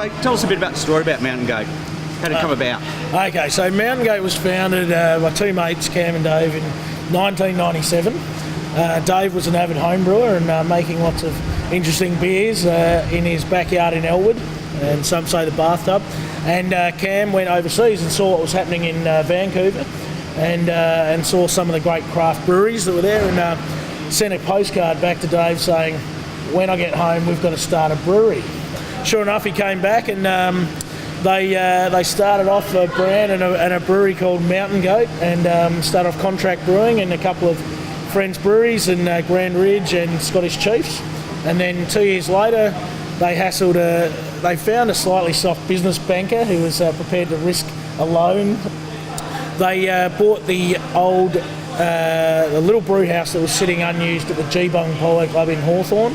So tell us a bit about the story about Mountain Goat. How did it come about? Okay, so Mountain Goat was founded by two mates, Cam and Dave, in 1997. Dave was an avid home brewer and making lots of interesting beers in his backyard in Elwood, and some say the bathtub. And Cam went overseas and saw what was happening in Vancouver, and saw some of the great craft breweries that were there, and sent a postcard back to Dave saying, when I get home, we've got to start a brewery. Sure enough, he came back, and they started off a brand and a brewery called Mountain Goat, and started off contract brewing in a couple of friends' breweries in Grand Ridge and Scottish Chiefs. And then 2 years later, they found a slightly soft business banker who was prepared to risk a loan. They bought the old the little brew house that was sitting unused at the Geebung Polo Club in Hawthorn,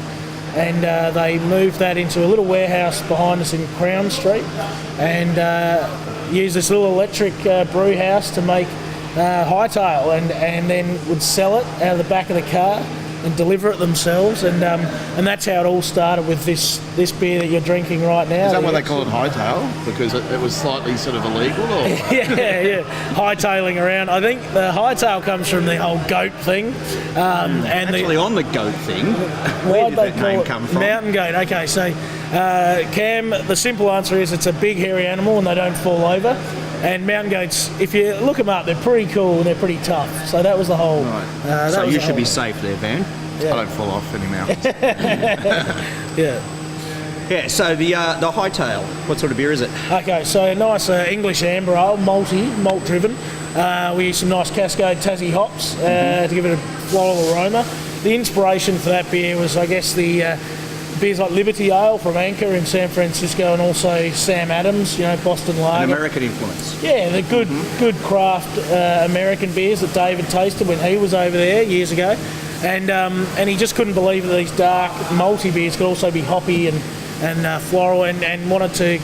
and they moved that into a little warehouse behind us in Crown Street, and used this little electric brew house to make hightail, and then would sell it out of the back of the car and deliver it themselves, and that's how it all started with this beer that you're drinking right now. Is that why they call it hightail? Because it was slightly sort of illegal, or? yeah, hightailing around. I think the hightail comes from the whole goat thing. And actually, on the goat thing, where did that name come from? Mountain Goat. Okay, so Cam, the simple answer is it's a big hairy animal and they don't fall over. And mountain goats, if you look them up, they're pretty cool and they're pretty tough. So that was the whole. Right. So you should be safe there, Van. Yeah. I don't fall off any mountains. Yeah. Yeah. So the hightail, what sort of beer is it? Okay, so a nice English amber ale, malt driven. We use some nice Cascade Tassie hops to give it a floral aroma. The inspiration for that beer was, I guess, the beers like Liberty Ale from Anchor in San Francisco, and also Sam Adams, Boston Lager. An American influence. Yeah, the good craft American beers that David tasted when he was over there years ago, and he just couldn't believe that these dark malty beers could also be hoppy and floral, and wanted to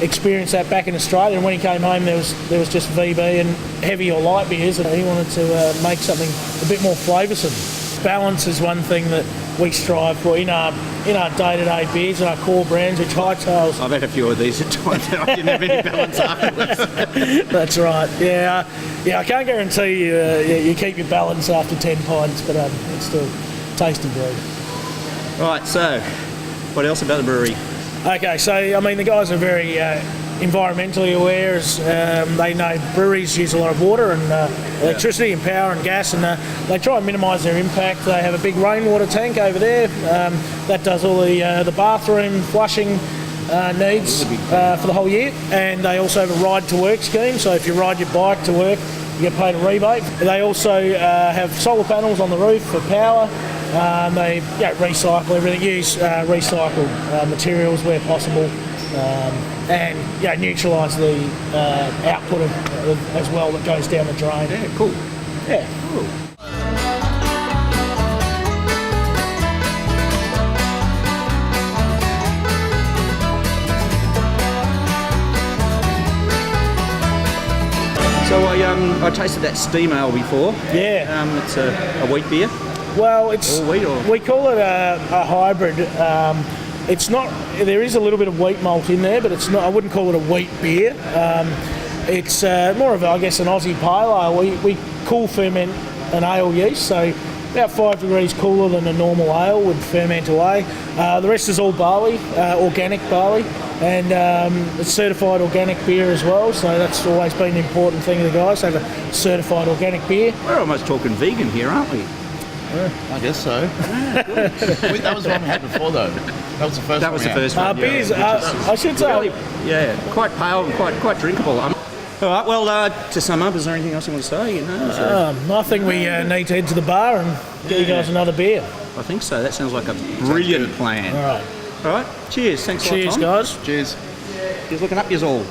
experience that back in Australia. And when he came home, there was just VB and heavy or light beers, and he wanted to make something a bit more flavoursome. Balance is one thing that we strive for in our day-to-day beers and our core brands, which hightails. I've had a few of these at times and I didn't have any balance afterwards. That's right. Yeah. I can't guarantee you keep your balance after 10 pints, but it's still tasty brew. Right. So, what else about the brewery? Okay. So the guys are very environmentally aware, as they know breweries use a lot of water and electricity and power and gas, and they try and minimise their impact. They have a big rainwater tank over there that does all the bathroom flushing needs for the whole year, and they also have a ride to work scheme, so if you ride your bike to work you get paid a rebate. They also have solar panels on the roof for power. They recycle everything, use recycled materials where possible, and neutralise the output as well that goes down the drain. Yeah, cool. Yeah. Cool. So I tasted that steam ale before. Yeah. It's a wheat beer. Well, it's all wheat, or? We call it a hybrid. It's not. There is a little bit of wheat malt in there, but it's not. I wouldn't call it a wheat beer. It's more of, an Aussie pale ale. We cool ferment an ale yeast, so about 5 degrees cooler than a normal ale would ferment away. The rest is all barley, organic barley, and it's certified organic beer as well. So that's always been an important thing to the guys, have a certified organic beer. We're almost talking vegan here, aren't we? I guess so. That was the one we had before, though. That was the first. That was the first one. Beers, I should say, really, quite pale and quite drinkable. All right. Well, to sum up, is there anything else you want to say? I think we need to head to the bar and get you guys another beer. I think so. That sounds like a brilliant plan. All right. All right. Cheers. Thanks a lot, Tom. Cheers, guys. Cheers. He's looking up yours all.